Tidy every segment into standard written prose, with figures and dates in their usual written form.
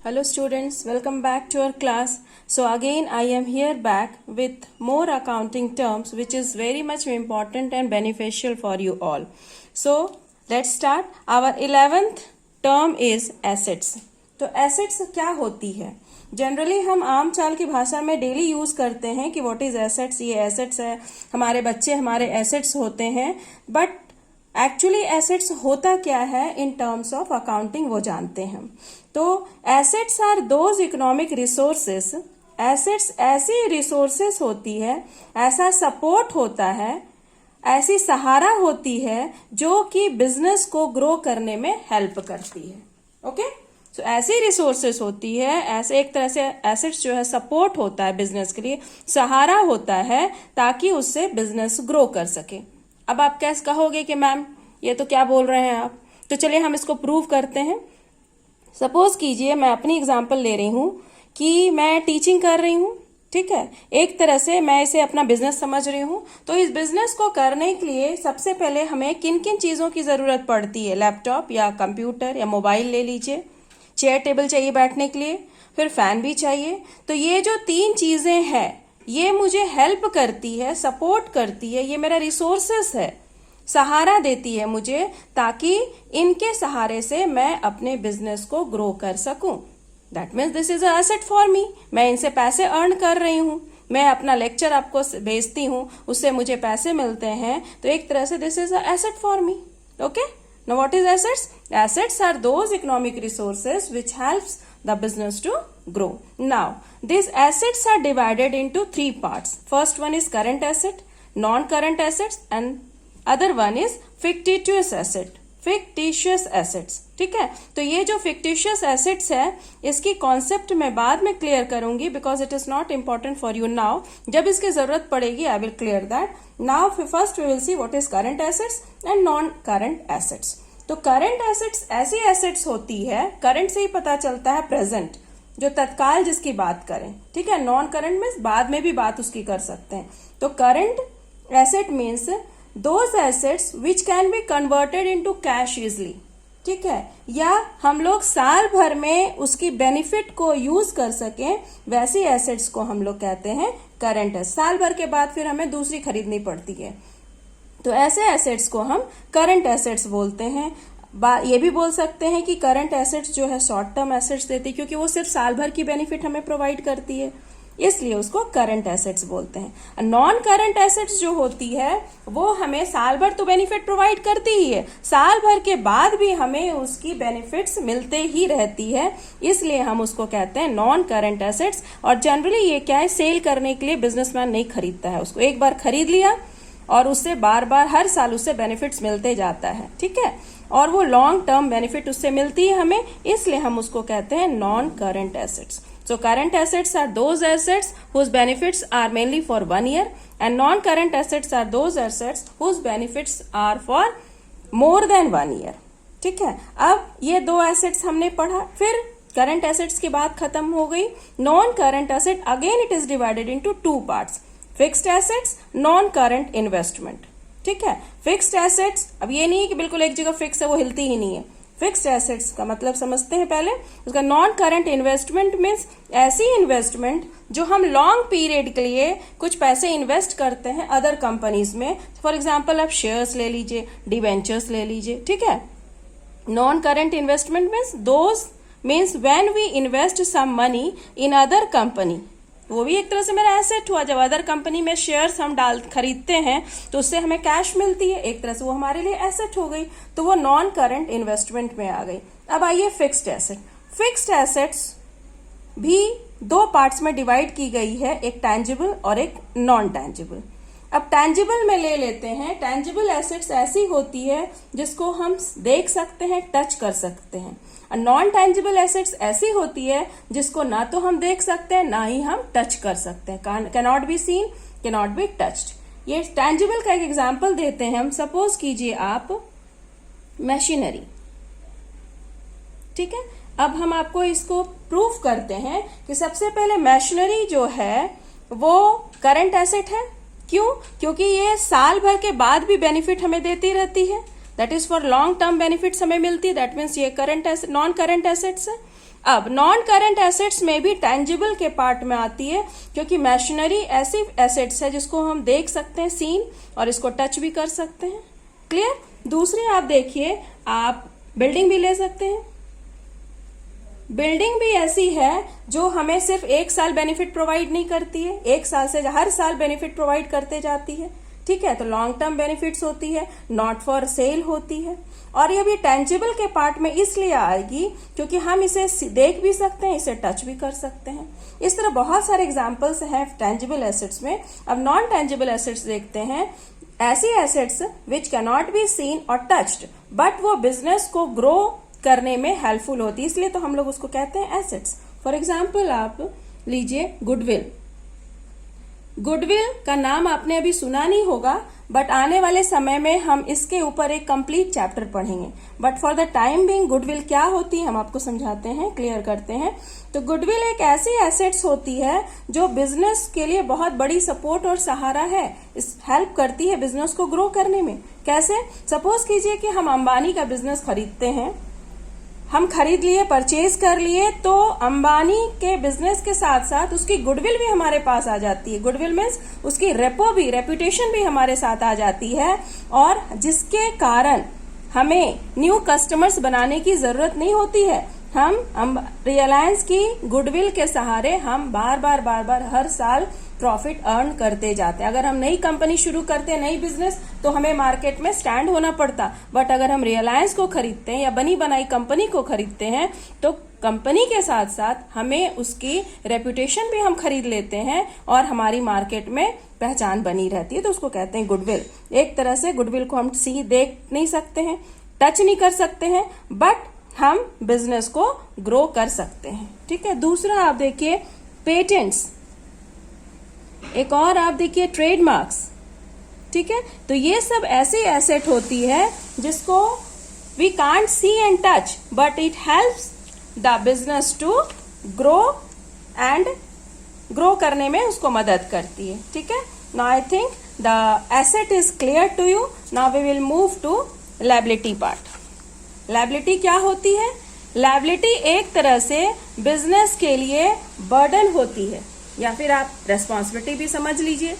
Hello students, welcome back to our class. So again I am here back with more accounting terms which is very much important and beneficial for you all. So let's start. Our 11th term is assets. तो assets क्या होती है? Generally हम आम चाल की भाषा में डेली यूज करते हैं कि व्हाट इज एसेट्स, ये एसेट्स है, हमारे बच्चे हमारे एसेट्स होते हैं, बट एक्चुअली एसेट्स होता क्या है इन टर्म्स ऑफ अकाउंटिंग वो जानते हैं। तो assets are those economic resources, assets ऐसी रिसोर्सेस होती है, ऐसा सपोर्ट होता है, ऐसी सहारा होती है जो कि बिजनेस को ग्रो करने में हेल्प करती है। ओके, सो ऐसी रिसोर्सेस होती है, ऐसे एक तरह से एसेट्स जो है सपोर्ट होता है बिजनेस के लिए, सहारा होता है ताकि उससे बिजनेस ग्रो कर सके। अब आप कैसे कहोगे कि मैम ये तो क्या बोल रहे हैं आप, तो चलिए हम इसको प्रूव करते हैं। सपोज कीजिए मैं अपनी एग्जांपल ले रही हूं कि मैं टीचिंग कर रही हूं, ठीक है, एक तरह से मैं इसे अपना बिजनेस समझ रही हूं। तो इस बिजनेस को करने के लिए सबसे पहले हमें किन किन चीजों की जरूरत पड़ती है, लैपटॉप या कंप्यूटर या मोबाइल ले लीजिए, चेयर टेबल चाहिए बैठने के लिए, फिर फैन भी चाहिए। तो ये जो तीन चीजें हैं ये मुझे हेल्प करती है, सपोर्ट करती है, ये मेरा रिसोर्सेस है, सहारा देती है मुझे ताकि इनके सहारे से मैं अपने बिजनेस को ग्रो कर सकूं। That means this is a asset for मी। मैं इनसे पैसे अर्न कर रही हूं, मैं अपना लेक्चर आपको भेजती हूं, उससे मुझे पैसे मिलते हैं, तो एक तरह से this is a asset for me. Okay, now what is assets? Assets are those economic resources which helps the business to grow. Now, these assets are divided into three parts. First one is current asset, non-current assets, and other one is fictitious asset. fictitious assets, ठीक है। तो ये जो fictitious assets है इसकी concept मैं बाद में क्लियर करूंगी because it is not important for you now. जब इसकी जरूरत पड़ेगी I will clear that. Now first we will see what is current assets and non current assets. तो करंट एसेट्स ऐसी एसेट्स होती है, करंट से ही पता चलता है प्रेजेंट, जो तत्काल जिसकी बात करें, ठीक है। नॉन करंट मीन्स बाद में भी बात उसकी कर सकते हैं। तो current asset means those assets which can be converted into cash easily, ठीक है, या हम लोग साल भर में उसकी बेनिफिट को यूज कर सकें, वैसी एसेट्स को हम लोग कहते हैं करंट एसेट्स। साल भर के बाद फिर हमें दूसरी खरीदनी पड़ती है, तो ऐसे एसेट्स को हम करंट एसेट्स बोलते हैं। ये भी बोल सकते हैं कि करंट एसेट्स जो है शॉर्ट टर्म एसेट्स देती है क्योंकि वो सिर्फ साल भर की बेनिफिट हमें प्रोवाइड करती है, इसलिए उसको करंट एसेट्स बोलते हैं। नॉन करंट एसेट्स जो होती है वो हमें साल भर तो बेनिफिट प्रोवाइड करती ही है, साल भर के बाद भी हमें उसकी बेनिफिट्स मिलते ही रहती है, इसलिए हम उसको कहते हैं नॉन करंट एसेट्स। और जनरली ये क्या है, सेल करने के लिए बिजनेसमैन नहीं खरीदता है उसको, एक बार खरीद लिया और उससे बार बार हर साल उससे बेनिफिट्स मिलते जाता है, ठीक है, और वो लॉन्ग टर्म बेनिफिट उससे मिलती है हमें, इसलिए हम उसको कहते हैं non current assets. So current assets are those assets whose benefits are mainly for 1 year and non current assets are those assets whose benefits are for more than 1 year, ठीक है। अब ये दो एसेट्स हमने पढ़ा, फिर करंट एसेट्स की बात खत्म हो गई। Non current asset again it is divided into 2 parts, fixed assets, non current investment, ठीक है। फिक्स्ड एसेट्स, अब ये नहीं है कि बिल्कुल एक जगह फिक्स है वो हिलती ही नहीं है, फिक्स्ड एसेट्स का मतलब समझते हैं पहले। उसका नॉन करंट इन्वेस्टमेंट मीन्स ऐसी इन्वेस्टमेंट जो हम लॉन्ग पीरियड के लिए कुछ पैसे इन्वेस्ट करते हैं अदर कंपनीज में। फॉर एग्जाम्पल आप शेयर्स ले लीजिए, डिवेंचर्स ले लीजिए, ठीक है। Non current investment means when we invest some money in other company, वो भी एक तरह से मेरा एसेट हुआ। जब अदर कंपनी में शेयर्स हम खरीदते हैं तो उससे हमें कैश मिलती है, एक तरह से वो हमारे लिए एसेट हो गई, तो वो नॉन करंट इन्वेस्टमेंट में आ गई। अब आइए फिक्स्ड एसेट। फिक्स्ड एसेट्स भी 2 पार्ट्स में डिवाइड की गई है, एक टैंजिबल और एक नॉन टैंजिबल। अब टैंजिबल में ले लेते हैं। टैंजिबल एसेट्स ऐसी होती है जिसको हम देख सकते हैं, टच कर सकते हैं। नॉन टैंजिबल एसेट्स ऐसी होती है जिसको ना तो हम देख सकते हैं ना ही हम टच कर सकते हैं, cannot be seen, cannot be touched. ये टैंजिबल का एक एग्जांपल देते हैं हम। सपोज कीजिए आप मशीनरी, ठीक है। अब हम आपको इसको प्रूफ करते हैं कि सबसे पहले मशीनरी जो है वो करंट एसेट है। क्यों? क्योंकि ये साल भर के बाद भी बेनिफिट हमें देती रहती है, that is for long term benefits हमें मिलती है, दैट मीन्स ये current asset, non current assets है। अब नॉन करंट एसेट्स में भी टेंजिबल के पार्ट में आती है, क्योंकि मशीनरी ऐसी एसेट्स है जिसको हम देख सकते हैं सीन, और इसको टच भी कर सकते हैं। क्लियर। दूसरी आप देखिए, आप बिल्डिंग भी ले सकते हैं। बिल्डिंग भी ऐसी है जो हमें सिर्फ 1 साल बेनिफिट प्रोवाइड नहीं करती है, 1 साल से हर साल बेनिफिट प्रोवाइड करते जाती है। ठीक है, तो लॉन्ग टर्म बेनिफिट्स होती है, नॉट फॉर सेल होती है। और ये भी टेंजिबल के पार्ट में इसलिए आएगी क्योंकि हम इसे देख भी सकते हैं, इसे टच भी कर सकते हैं। इस तरह बहुत सारे एग्जाम्पल्स हैं टेंजिबल एसेट्स में। अब नॉन टेंजिबल एसेट्स देखते हैं। ऐसी assets which can not be seen और टच्ड, बट वो बिजनेस को ग्रो करने में हेल्पफुल होती है, इसलिए तो हम लोग उसको कहते हैं एसेट्स। फॉर एग्जाम्पल आप लीजिए गुडविल। गुडविल का नाम आपने अभी सुना नहीं होगा, बट आने वाले समय में हम इसके ऊपर एक कंप्लीट चैप्टर पढ़ेंगे। But for the time being goodwill क्या होती है हम आपको समझाते हैं, क्लियर करते हैं। तो गुडविल एक ऐसी एसेट्स होती है जो बिजनेस के लिए बहुत बड़ी सपोर्ट और सहारा है, हेल्प करती है बिजनेस को ग्रो करने में। कैसे? सपोज कीजिए कि हम अंबानी का बिजनेस खरीदते हैं, हम खरीद लिए, परचेज कर लिए, तो अंबानी के बिजनेस के साथ साथ उसकी गुडविल भी हमारे पास आ जाती है। गुडविल मीन्स उसकी रेपुटेशन भी हमारे साथ आ जाती है, और जिसके कारण हमें न्यू कस्टमर्स बनाने की जरूरत नहीं होती है। हम रिलायंस की गुडविल के सहारे हम बार बार हर साल प्रॉफिट अर्न करते जाते हैं। अगर हम नई कंपनी शुरू करते हैं, नई बिजनेस, तो हमें मार्केट में स्टैंड होना पड़ता। बट अगर हम रिलायंस को खरीदते हैं या बनी बनाई कंपनी को खरीदते हैं, तो कंपनी के साथ साथ हमें उसकी रेपुटेशन भी हम खरीद लेते हैं और हमारी मार्केट में पहचान बनी रहती है। तो उसको कहते हैं गुडविल। एक तरह से गुडविल को हम देख नहीं सकते हैं, टच नहीं कर सकते हैं, बट हम बिजनेस को ग्रो कर सकते हैं। ठीक है। दूसरा आप देखिए पेटेंट्स, एक और आप देखिए ट्रेडमार्क्स। ठीक है, तो ये सब ऐसी एसेट होती है जिसको we can't see and touch, but it helps the business to grow and grow करने में उसको मदद करती है। ठीक है। Now I think the asset is clear to you. Now we will move to liability part. Liability क्या होती है? लायबिलिटी एक तरह से बिजनेस के लिए बर्डन होती है, या फिर आप रेस्पॉन्सिबिलिटी भी समझ लीजिए,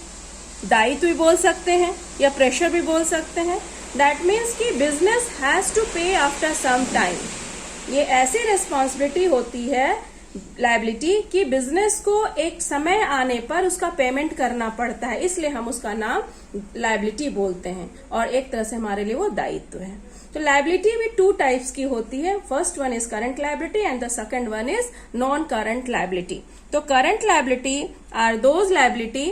दायित्व भी बोल सकते हैं या प्रेशर भी बोल सकते हैं। दैट मीन्स कि बिजनेस हैज टू पे आफ्टर सम टाइम। ये ऐसी रेस्पॉन्सिबिलिटी होती है लायबिलिटी कि बिजनेस को एक समय आने पर उसका पेमेंट करना पड़ता है, इसलिए हम उसका नाम लायबिलिटी बोलते हैं, और एक तरह से हमारे लिए वो दायित्व है। तो लायबिलिटी भी 2 टाइप्स की होती है। First one is current liability and the second one is non current liability. तो current liability are those liability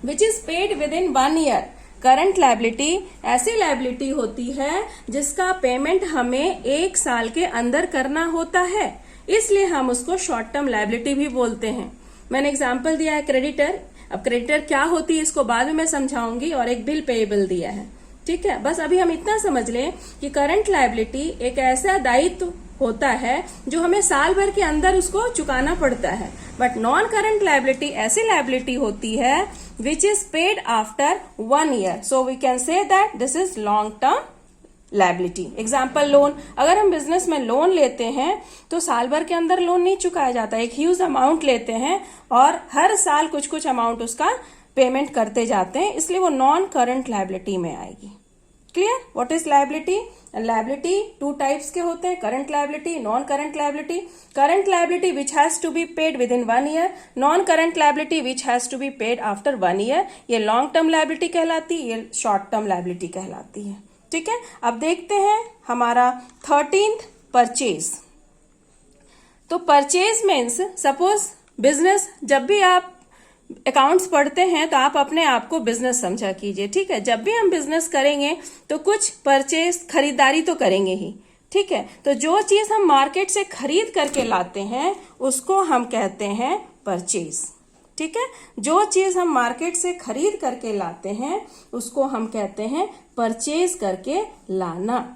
which is paid within 1 year. Current liability ऐसी लायबिलिटी होती है जिसका पेमेंट हमें 1 साल के अंदर करना होता है, इसलिए हम उसको शॉर्ट टर्म लायबिलिटी भी बोलते हैं। मैंने एग्जांपल दिया है क्रेडिटर। अब क्रेडिटर क्या होती है इसको बाद में मैं समझाऊंगी, और एक बिल पेएबल दिया है। ठीक है, बस अभी हम इतना समझ लें कि करंट लायबिलिटी एक ऐसा दायित्व होता है जो हमें साल भर के अंदर उसको चुकाना पड़ता है। बट नॉन करंट लायबिलिटी ऐसी लायबिलिटी होती है which is paid after 1 year. So we can say that this is long term liability. Example loan. अगर हम बिजनेस में लोन लेते हैं तो साल भर के अंदर लोन नहीं चुकाया जाता, एक ह्यूज अमाउंट लेते हैं और हर साल कुछ अमाउंट उसका पेमेंट करते जाते हैं, इसलिए वो नॉन करंट लायबिलिटी में आएगी। Clear? What is liability? Liability 2 types के होते हैं, current liability, non current liability. Current liability which has to be paid within 1 year, non current liability which has to be paid after 1 year. ये long term liability कहलाती है, ये short term liability कहलाती है। ठीक है, अब देखते हैं हमारा 13th परचेज। तो परचेज मीन्स सपोज बिजनेस, जब भी आप अकाउंट्स पढ़ते हैं तो आप अपने आप को बिजनेस समझा कीजिए। ठीक है, जब भी हम बिजनेस करेंगे तो कुछ परचेज, खरीदारी तो करेंगे ही। ठीक है, तो जो चीज हम मार्केट से खरीद करके लाते हैं उसको हम कहते हैं परचेज। ठीक है, जो चीज हम मार्केट से खरीद करके लाते हैं उसको हम कहते हैं परचेज करके लाना।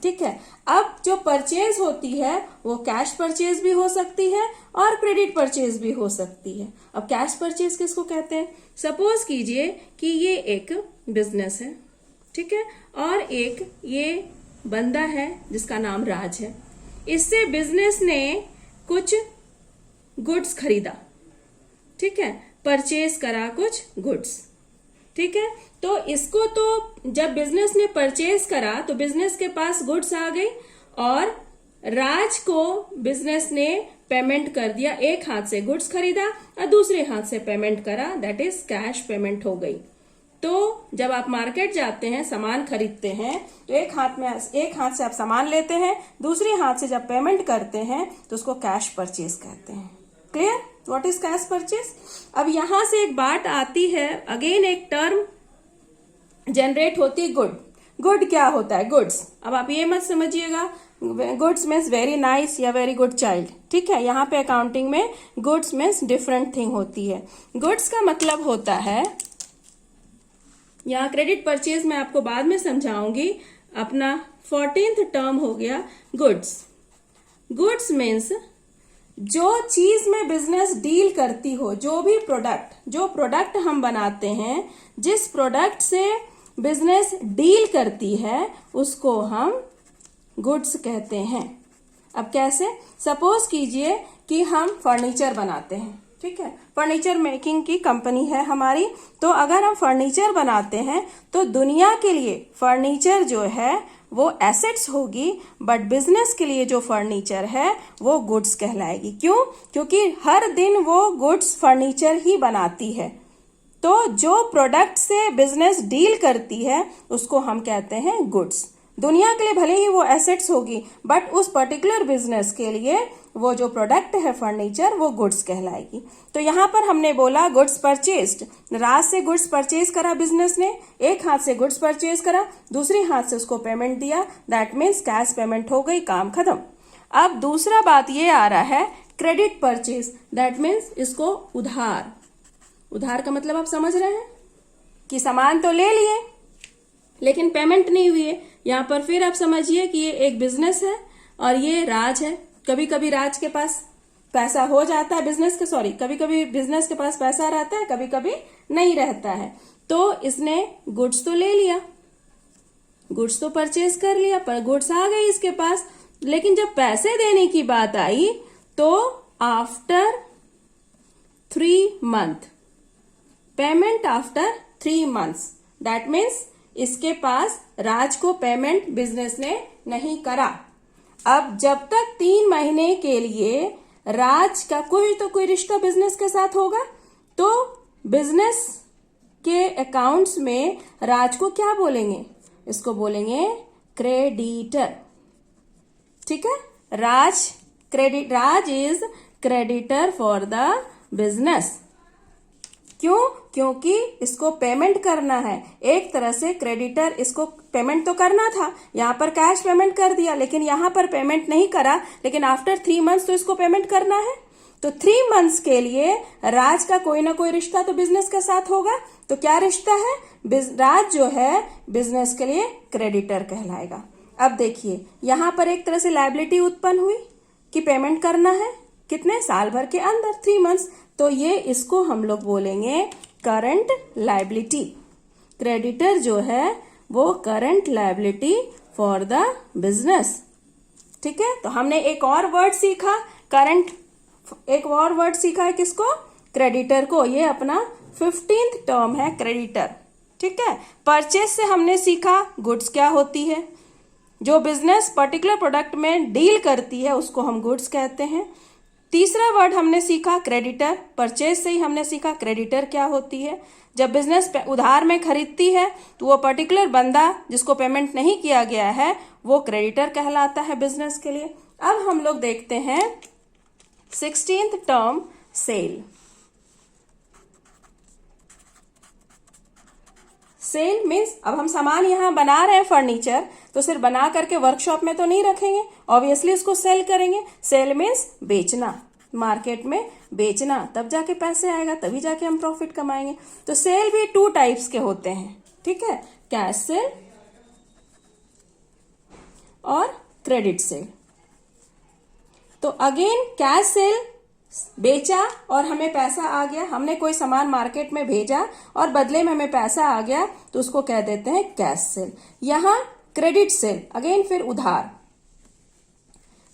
ठीक है, अब जो परचेज होती है वो कैश परचेज भी हो सकती है और क्रेडिट परचेज भी हो सकती है। अब कैश परचेज किसको कहते हैं? सपोज कीजिए कि ये एक बिजनेस है, ठीक है, और एक ये बंदा है जिसका नाम राज है। इससे बिजनेस ने कुछ गुड्स खरीदा, ठीक है, परचेज करा कुछ गुड्स, ठीक है। तो इसको तो जब बिजनेस ने परचेज करा तो बिजनेस के पास गुड्स आ गई और राज को बिजनेस ने पेमेंट कर दिया। एक हाथ से गुड्स खरीदा और दूसरे हाथ से पेमेंट करा, दैट इज कैश पेमेंट हो गई। तो जब आप मार्केट जाते हैं, सामान खरीदते हैं, तो एक हाथ से आप सामान लेते हैं, दूसरे हाथ से जब पेमेंट करते हैं तो उसको कैश परचेज कहते हैं। Clear? What is cash purchase? अब यहां से एक बात आती है, अगेन एक टर्म जनरेट होती है, गुड। गुड क्या होता है? गुड्स। अब आप ये मत समझिएगा गुड्स मीन्स वेरी नाइस या वेरी गुड चाइल्ड, ठीक है। यहाँ पे अकाउंटिंग में गुड्स मीन्स डिफरेंट थिंग होती है। गुड्स का मतलब होता है, यहाँ क्रेडिट परचेज मैं आपको बाद में समझाऊंगी। अपना 14th टर्म हो गया गुड्स। गुड्स मीन्स जो चीज में बिजनेस डील करती हो, जो प्रोडक्ट हम बनाते हैं, जिस प्रोडक्ट से बिजनेस डील करती है, उसको हम गुड्स कहते हैं। अब कैसे? सपोज कीजिए कि हम फर्नीचर बनाते हैं, ठीक है, फर्नीचर मेकिंग की कंपनी है हमारी। तो अगर हम फर्नीचर बनाते हैं तो दुनिया के लिए फर्नीचर जो है वो एसेट्स होगी, बट बिजनेस के लिए जो फर्नीचर है वो गुड्स कहलाएगी। क्यों? क्योंकि हर दिन वो गुड्स फर्नीचर ही बनाती है। तो जो प्रोडक्ट से बिजनेस डील करती है उसको हम कहते हैं गुड्स। दुनिया के लिए भले ही वो एसेट्स होगी, बट उस पर्टिकुलर बिजनेस के लिए वो जो प्रोडक्ट है फर्नीचर, वो गुड्स कहलाएगी। तो यहाँ पर हमने बोला गुड्स परचेज्ड, राज से गुड्स परचेज करा बिजनेस ने, एक हाथ से गुड्स परचेज करा, दूसरे हाथ से उसको पेमेंट दिया, दैट मीन्स कैश पेमेंट हो गई, काम खत्म। अब दूसरा बात ये आ रहा है क्रेडिट परचेज, दैट मीन्स इसको उधार। उधार का मतलब आप समझ रहे हैं कि सामान तो ले लिए लेकिन पेमेंट नहीं हुई है। यहाँ पर फिर आप समझिए कि ये एक बिजनेस है और ये राज है। कभी कभी राज के पास पैसा हो जाता है, कभी कभी बिजनेस के पास पैसा रहता है, कभी कभी नहीं रहता है। तो इसने गुड्स तो ले लिया, गुड्स तो परचेज कर लिया, पर गुड्स आ गई इसके पास, लेकिन जब पैसे देने की बात आई तो after 3 months, payment after 3 months, that means इसके पास राज को पेमेंट बिजनेस ने नहीं करा। अब जब तक 3 महीने के लिए राज का कोई रिश्ता बिजनेस के साथ होगा, तो बिजनेस के अकाउंट्स में राज को क्या बोलेंगे? इसको बोलेंगे क्रेडिटर, ठीक है। Raj is creditor for the business. क्यों? क्योंकि इसको पेमेंट करना है। एक तरह से क्रेडिटर, इसको पेमेंट तो करना था, यहाँ पर कैश पेमेंट कर दिया, लेकिन यहाँ पर पेमेंट नहीं करा, लेकिन आफ्टर 3 months तो इसको पेमेंट करना है। तो 3 months के लिए राज का कोई ना कोई रिश्ता तो बिजनेस के साथ होगा। तो क्या रिश्ता है? राज जो है बिजनेस के लिए क्रेडिटर कहलाएगा। अब देखिए यहाँ पर एक तरह से लायबिलिटी उत्पन्न हुई कि पेमेंट करना है, कितने साल भर के अंदर, 3 months। तो ये इसको हम लोग बोलेंगे करंट लायबिलिटी। क्रेडिटर जो है वो current liability for the business, ठीक है। तो हमने एक और वर्ड सीखा करंट, एक और वर्ड सीखा है किसको? क्रेडिटर को। ये अपना 15th टर्म है क्रेडिटर, ठीक है। परचेज से हमने सीखा गुड्स क्या होती है, जो बिजनेस पर्टिकुलर प्रोडक्ट में डील करती है उसको हम गुड्स कहते हैं। तीसरा वर्ड हमने सीखा क्रेडिटर, परचेज से ही हमने सीखा क्रेडिटर क्या होती है। जब बिजनेस उधार में खरीदती है तो वो पर्टिकुलर बंदा जिसको पेमेंट नहीं किया गया है वो क्रेडिटर कहलाता है बिजनेस के लिए। अब हम लोग देखते हैं 16th term cell. Cell means अब हम सामान यहाँ बना रहे हैं फर्नीचर, तो सिर्फ बना करके वर्कशॉप में तो नहीं रखेंगे, ऑब्वियसली उसको सेल करेंगे। सेल मीन्स बेचना, मार्केट में बेचना, तब जाके पैसे आएगा, तभी जाके हम प्रॉफिट कमाएंगे। तो सेल भी 2 टाइप्स के होते हैं, ठीक है, कैश सेल और क्रेडिट सेल। तो अगेन कैश सेल, बेचा और हमें पैसा आ गया, हमने कोई सामान मार्केट में भेजा और बदले में हमें पैसा आ गया, तो उसको कह देते हैं कैश सेल। यहां क्रेडिट सेल अगेन फिर उधार।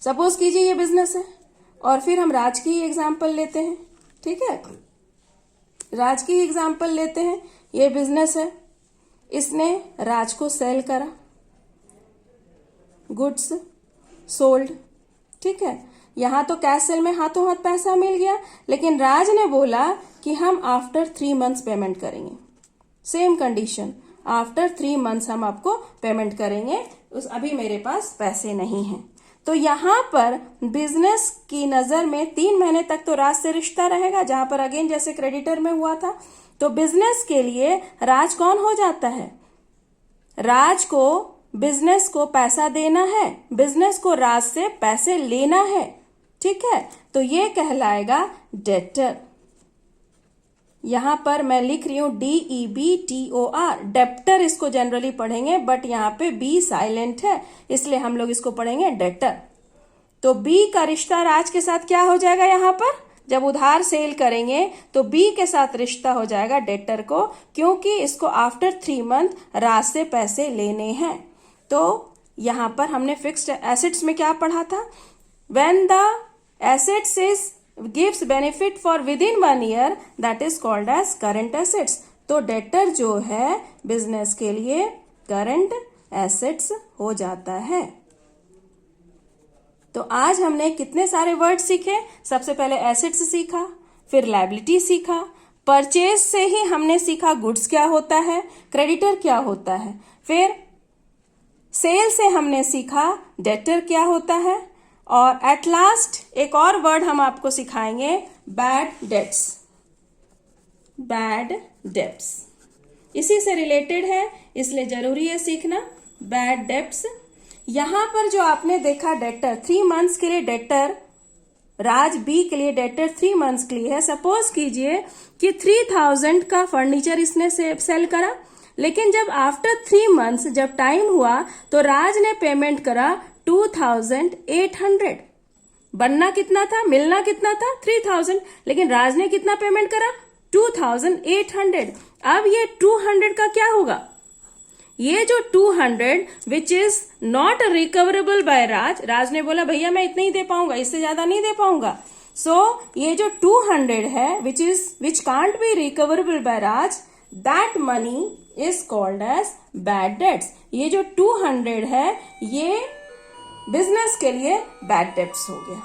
सपोज कीजिए ये बिजनेस है और फिर हम राज की एग्जाम्पल लेते हैं। ठीक है, राज की एग्जाम्पल लेते हैं। ये बिजनेस है, इसने राज को सेल करा, गुड्स सोल्ड। ठीक है, यहां तो कैश सेल में हाथों हाथ पैसा मिल गया, लेकिन राज ने बोला कि हम आफ्टर 3 मंथ्स पेमेंट करेंगे। सेम कंडीशन, आफ्टर 3 मंथ्स हम आपको पेमेंट करेंगे, अभी मेरे पास पैसे नहीं हैं। तो यहां पर बिजनेस की नजर में 3 महीने तक तो राज से रिश्ता रहेगा, जहां पर अगेन जैसे क्रेडिटर में हुआ था। तो बिजनेस के लिए राज कौन हो जाता है? राज को बिजनेस को पैसा देना है, बिजनेस को राज से पैसे लेना है। ठीक है, तो ये कहलाएगा डेटर। यहां पर मैं लिख रही हूं DEBTOR, डेप्टर इसको जनरली पढ़ेंगे, बट यहां पे बी साइलेंट है, इसलिए हम लोग इसको पढ़ेंगे डेटर। तो बी का रिश्ता राज के साथ क्या हो जाएगा? यहां पर जब उधार सेल करेंगे तो बी के साथ रिश्ता हो जाएगा डेटर को, क्योंकि इसको आफ्टर 3 मंथ राज से पैसे लेने हैं। तो यहां पर हमने फिक्स्ड एसेट्स में क्या पढ़ा था? When the assets is gives benefit for within 1 year, that is called as current assets. तो डेटर जो है बिजनेस के लिए करंट एसेट्स हो जाता है। तो आज हमने कितने सारे वर्ड सीखे? सबसे पहले एसेट्स सीखा, फिर लायबिलिटी सीखा, परचेज से ही हमने सीखा गुड्स क्या होता है, क्रेडिटर क्या होता है, फिर सेल से हमने सीखा डेटर क्या होता है, और एट लास्ट एक और वर्ड हम आपको सिखाएंगे, बैड डेट्स। बैड डेब्ट्स इसी से रिलेटेड है, इसलिए जरूरी है सीखना बैड डेब्ट्स। यहां पर जो आपने देखा डेटर 3 मंथ्स के लिए डेटर, राज बी के लिए डेटर 3 मंथ्स के लिए है। सपोज कीजिए कि 3000 का फर्नीचर इसने सेल करा, लेकिन जब आफ्टर 3 मंथ्स जब टाइम हुआ तो राज ने पेमेंट करा 2800। बनना कितना था, मिलना कितना था? 3000, लेकिन राज ने कितना पेमेंट करा? 2800। अब ये 200 का क्या होगा? ये जो 200 which is not recoverable by Raj, Raj ने बोला भैया मैं इतना ही दे पाऊंगा, इससे ज्यादा नहीं दे पाऊंगा। सो ये जो 200 है which can't be recoverable by Raj, that money is called as bad debts. ये जो 200 है ये बिजनेस के लिए बैड डेट्स हो गया।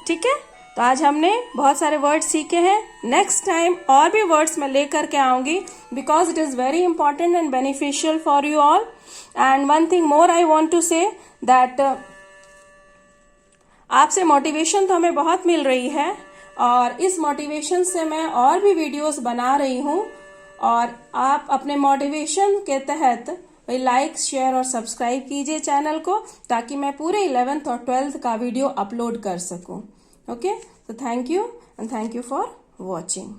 ठीक है, तो आज हमने बहुत सारे वर्ड्स सीखे हैं। नेक्स्ट टाइम और भी वर्ड्स मैं लेकर के आऊंगी, because it is very important and beneficial for you all. And one thing more I want to say that आपसे मोटिवेशन तो हमें बहुत मिल रही है, और इस मोटिवेशन से मैं और भी वीडियोस बना रही हूं, और आप अपने मोटिवेशन के तहत लाइक शेयर और सब्सक्राइब कीजिए चैनल को, ताकि मैं पूरे 11th और 12th का वीडियो अपलोड कर सकूं। Okay, so thank you and thank you for watching.